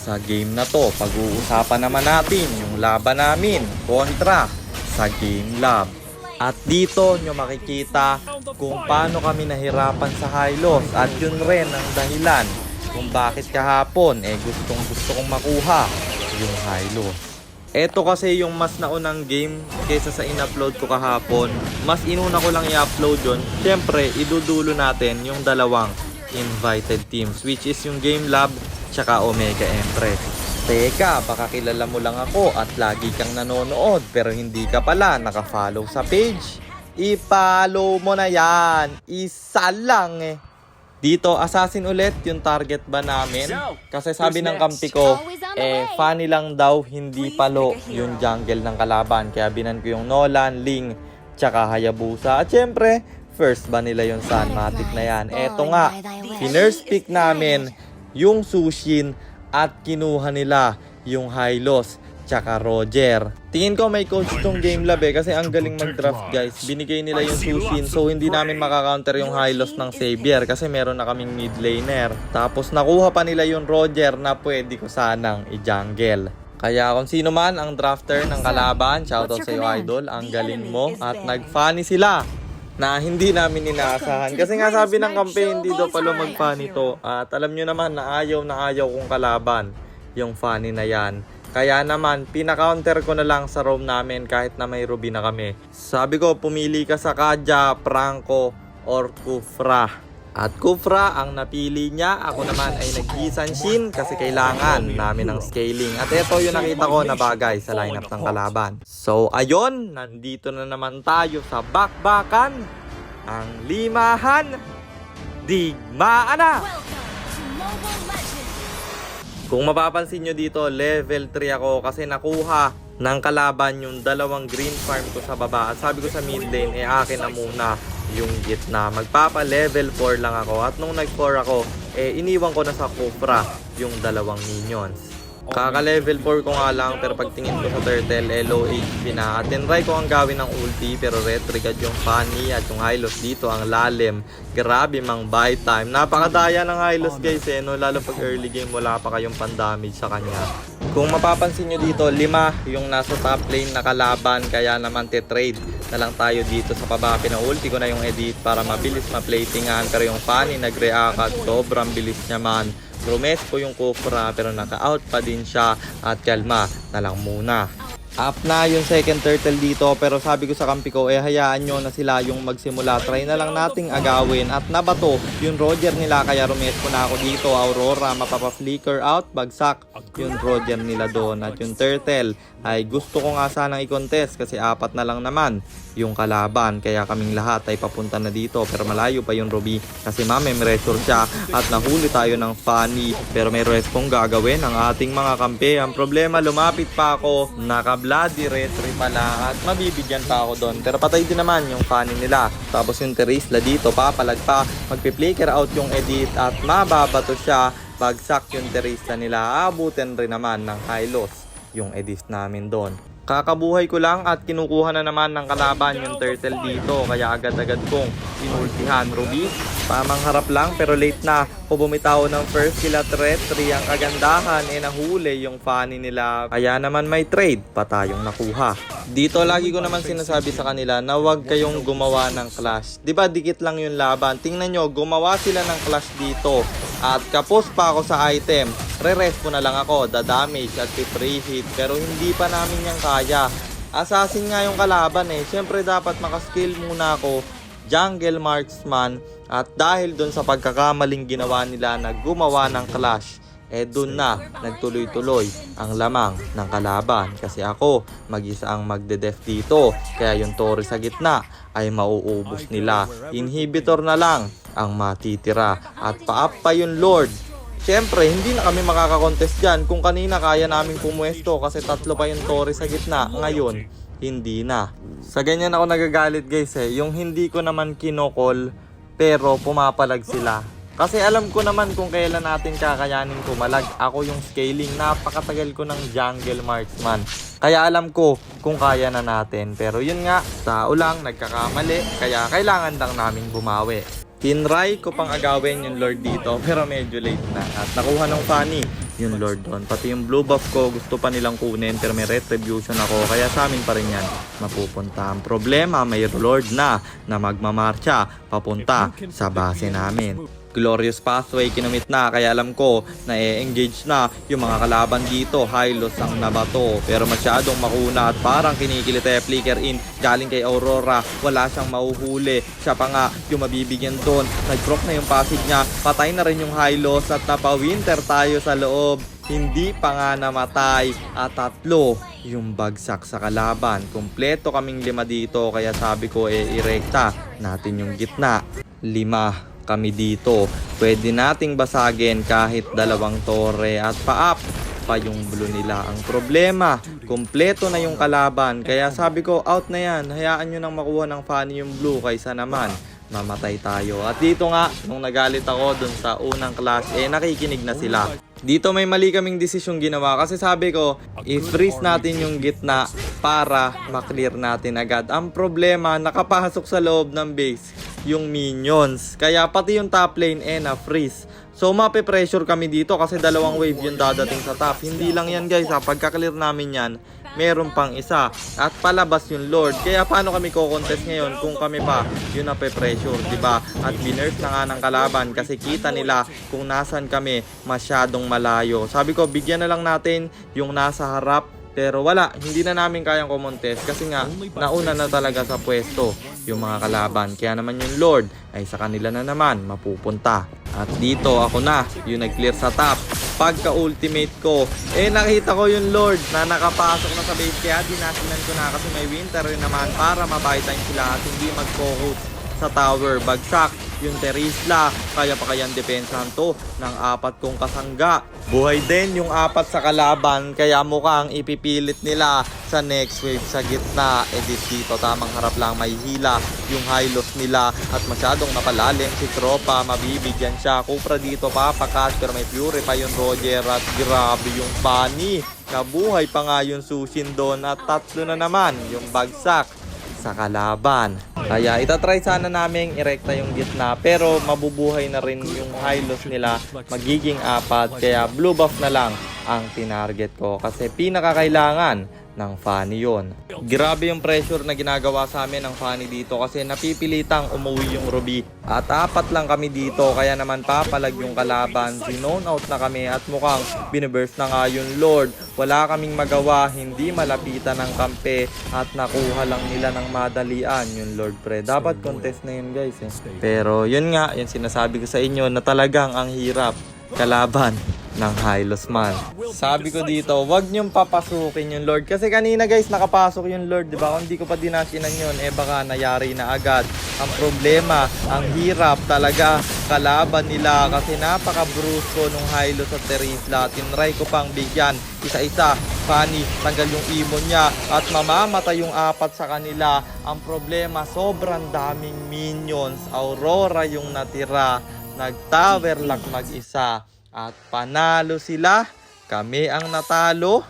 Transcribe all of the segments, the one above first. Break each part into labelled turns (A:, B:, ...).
A: Sa game na to, pag-uusapan naman natin yung laban namin kontra sa Game Lab. At dito nyo makikita kung paano kami nahirapan sa high loss. At yun rin ang dahilan kung bakit kahapon gustong kong makuha yung high loss. Ito kasi yung mas naunang game kaysa sa in-upload ko kahapon. Mas inuna ko lang i-upload yun. Siyempre, idudulo natin yung dalawang invited teams, which is yung Game Lab tsaka Omega Empress. Teka, baka kilala mo lang ako at lagi kang nanonood pero hindi ka pala naka-follow sa page. I-follow mo na yan. Isa lang Dito, assassin ulit yung target ba namin? Kasi sabi ng kampi ko, funny lang daw, hindi palo yung jungle ng kalaban. Kaya binan ko yung Nolan, Ling, tsaka Hayabusa. At syempre, first ba nila yung Sunmatic na yan? Eto nga, first pick namin yung Sushin at kinuha nila yung Hylos tsaka Roger. Tingin ko may coach tong Game Lab kasi ang galing mag-draft guys. Binigay nila yung Sushin so hindi namin makakounter yung Hylos ng Xavier kasi meron na kaming mid laner. Tapos nakuha pa nila yung Roger na pwede ko sanang i-jungle. Kaya kung sino man ang drafter ng kalaban, shoutout sa iyo idol, ang galing mo at nag-funny sila na hindi namin inaasahan. Kasi nga sabi ng campaign, hindi daw pala mag-funny to. At alam nyo naman na ayaw kong kalaban yung funny na yan. Kaya naman, pina-counter ko na lang sa roam namin kahit na may ruby na kami. Sabi ko, pumili ka sa Kadja, Franco, or Kufra. At Kufra ang napili niya. Ako naman ay nag-Gisanshin kasi kailangan namin ng scaling. At ito yung nakita ko na bagay sa lineup ng kalaban. So ayun, nandito na naman tayo sa bakbakan. Ang limahan, digmaan na! Kung mapapansin nyo dito, level 3 ako kasi nakuha ng kalaban yung dalawang green farm ko sa baba. At sabi ko sa mid lane, akin na muna yung gitna. Magpapa level 4 lang ako. At nung nag 4 ako, iniwan ko na sa Kufra yung dalawang minions. Kaka level 4 ko nga lang pero pagtingin ko sa turtle, low HP na. At tinry ko ang gawin ng ulti pero retrigad yung funny at yung Hylos dito ang lalim. Grabe mang buy time. Napakadaya ng Hylos guys no? Lalo pag early game wala pa kayong pan-damage sa kanya. Kung mapapansin nyo dito, 5 yung nasa top lane na kalaban. Kaya naman trade na lang tayo dito sa paba. Pina-ulti ko na yung edit para mabilis ma-platingan. Pero yung funny nag-react at sobrang bilis niya man. Promes ko yung Kufra pero naka-out pa din siya at kalma na lang muna. Up na yung second turtle dito pero sabi ko sa kampi ko hayaan nyo na sila yung magsimula. Try na lang nating agawin at nabato yung Roger nila kaya rumes ko na ako dito. Aurora mapapa-flicker out, bagsak yung Roger nila doon. At yung turtle ay gusto ko nga sanang i-contest kasi 4 na lang naman yung kalaban kaya kaming lahat ay papunta na dito pero malayo pa yung Ruby kasi mamemreasure siya at nahuli tayo ng funny pero may respong gagawin ang ating mga kampi. Ang problema lumapit pa ako, naka bloody retry pala at mabibigyan pa ako doon pero patay din naman yung funny nila. Tapos yung Terisla dito papalag pa, magpi-flicker out yung edit at mababato siya, bagsak yung Terisla nila. Abutin rin naman ng Hylos yung edit namin doon. Kakabuhay ko lang at kinukuha na naman ng kalaban yung turtle dito kaya agad-agad kong inultihan. Ruby, tamang harap lang pero late na. Bumitaw ng first kill at retry. Ang kagandahan nahuli yung funny nila kaya naman may trade pa tayong nakuha. Dito lagi ko naman sinasabi sa kanila na huwag kayong gumawa ng clash. Diba dikit lang yung laban? Tingnan nyo, gumawa sila ng clash dito at kapos pa ako sa item. Re-rest na lang ako, damage at free hit pero hindi pa namin yung kaya. Assassin nga yung kalaban Siyempre dapat makaskill muna ako, jungle marksman at dahil dun sa pagkakamaling ginawa nila na gumawa ng clash, dun na nagtuloy-tuloy ang lamang ng kalaban kasi ako mag-isa ang magde-def dito kaya yung Tori sa gitna ay mauubos nila. Inhibitor na lang ang matitira at pa-up pa yung Lord. Siyempre, hindi na kami makakakontest dyan. Kung kanina kaya naming pumuesto kasi 3 pa yung Tori sa gitna. Ngayon, hindi na. Sa ganyan ako nagagalit guys Yung hindi ko naman kinokol pero pumapalag sila. Kasi alam ko naman kung kailan natin kakayanin kumalag. Ako yung scaling, napakatagal ko ng jungle marksman. Kaya alam ko kung kaya na natin. Pero yun nga, tao lang, nagkakamali. Kaya kailangan lang naming bumawi. Tinry ko pang agawin yung Lord dito pero medyo late na. At nakuha ng funny yung Lord doon. Pati yung blue buff ko gusto pa nilang kunin pero may retribution ako kaya sa amin pa rin yan mapupunta. Ang problema may Lord na magmamarcha papunta sa base namin. Glorious Pathway kinumit na kaya alam ko na engage na yung mga kalaban dito. Hylos ang nabato pero masyadong makuna at parang kinikilite. Flicker in galing kay Aurora, wala siyang mahuhuli, siya pa nga yung mabibigyan doon. Nag-proc na yung passage niya, patay na rin yung Hylos at napawinter tayo sa loob. Hindi pa nga namatay at 3 yung bagsak sa kalaban. Kompleto kaming 5 dito kaya sabi ko irekta natin yung gitna. 5 kami dito. Pwede nating basagin kahit 2 tore at pa-up pa yung blue nila. Ang problema, kompleto na yung kalaban. Kaya sabi ko, out na yan. Hayaan nyo nang makuha ng Fanny yung blue kaysa naman mamatay tayo. At dito nga, nung nagalit ako dun sa unang clash, nakikinig na sila. Dito may mali kaming desisyong ginawa kasi sabi ko, i-freeze natin yung gitna para maklear natin agad. Ang problema, nakapasok sa loob ng base yung minions. Kaya pati yung top lane na-freeze. So mape-pressure kami dito kasi 2 wave yung dadating sa top. Hindi lang yan guys pagka-clear namin yan, meron pang isa. At palabas yung Lord. Kaya paano kami ko-contest ngayon kung kami pa yung nape-pressure, diba? At binurst na nga ng kalaban kasi kita nila kung nasan kami masyadong malayo. Sabi ko, bigyan na lang natin yung nasa harap. Pero wala, hindi na namin kayang kumontes kasi nga nauna na talaga sa pwesto yung mga kalaban. Kaya naman yung Lord ay sa kanila na naman mapupunta. At dito ako na yung nag-clear sa top. Pagka ultimate ko, nakita ko yung Lord na nakapasok na sa base. Kaya dinasinan ko na kasi may winter rin naman para mabuy time sila at hindi mag-focus sa tower. Bagsak yung Terizla, kaya pa kayang depensahan to ng 4 kong kasangga. Buhay din yung 4 sa kalaban, kaya mukhang ipipilit nila sa next wave sa gitna. Dito tamang harap lang may hila yung Hylos nila at masyadong napalalim si Tropa, mabibigyan siya. Kupra dito papakas pero may Fury pa yung Roger at grabe yung Fanny. Nabuhay pa nga yung Sushin doon at 3 na naman yung bagsak sa kalaban. Kaya itatry sana namin irekta yung gitna pero mabubuhay na rin yung Hylos nila, magiging 4 kaya blue buff na lang ang tinarget ko kasi pinakakailangan ng Fanny yun. Grabe yung pressure na ginagawa sa amin ng Fanny dito kasi napipilitang umuwi yung Ruby at 4 lang kami dito kaya naman papalag yung kalaban. Zinone out na kami at mukhang biniburst na nga yung Lord. Wala kaming magawa, hindi malapitan ng kampe at nakuha lang nila ng madalian yung Lord pre. Dapat contest na yun guys Pero yun nga, yung sinasabi ko sa inyo na talagang ang hirap kalaban ng Hylos man. Sabi ko dito, wag niyong papasukin yung Lord. Kasi kanina guys, nakapasok yung Lord, diba? Kung hindi ko pa dinasinan yun, baka nayari na agad. Ang problema, ang hirap talaga kalaban nila kasi napaka-brusko nung Hylos at Terizla. Tinry ko pang bigyan isa-isa. Fanny, tanggal yung imon niya at mamamatay yung 4 sa kanila. Ang problema, sobrang daming minions. Aurora yung natira. Nag-tower lock mag-isa. At panalo sila, kami ang natalo,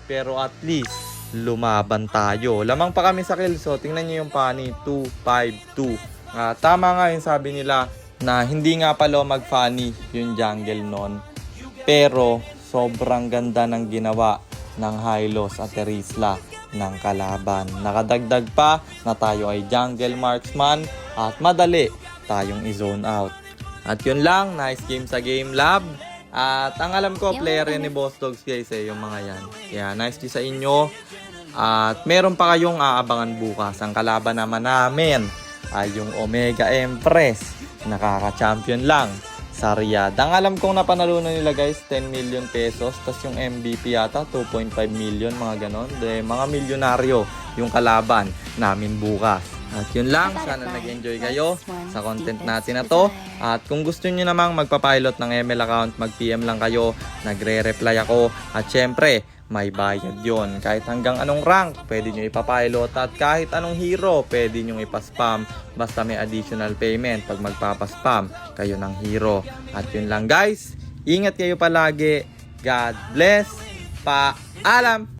A: pero at least lumaban tayo. Lamang pa kami sa kill, so tingnan nyo yung Fanny, 2-5-2. Tama nga yung sabi nila na hindi nga pala mag-Fanny yung jungle nun. Pero sobrang ganda ng ginawa ng Hylos at Terizla ng kalaban. Nakadagdag pa na tayo ay jungle marksman at madali tayong i-zone out. At yun lang, nice game sa Game Lab. At ang alam ko, player yan ni Boss Dogs guys yung mga yan. Yeah, nice sa inyo. At meron pa kayong aabangan bukas. Ang kalaban naman namin ay yung Omega Empress. Nakaka-champion lang sa Riyadh. Ang alam kong napanalunan nila guys, 10 million pesos. Tapos yung MVP yata, 2.5 million, mga ganon. Mga milyonaryo yung kalaban namin bukas. At yun lang, sana nag-enjoy kayo sa content natin na to. At kung gusto nyo namang magpapilot ng ML account, mag-PM lang kayo, nagre-reply ako. At syempre, may bayad yon. Kahit hanggang anong rank, pwede nyo ipapilot. At kahit anong hero, pwede nyo ipaspam. Basta may additional payment pag magpapaspam kayo ng hero. At yun lang guys, ingat kayo palagi. God bless. Paalam!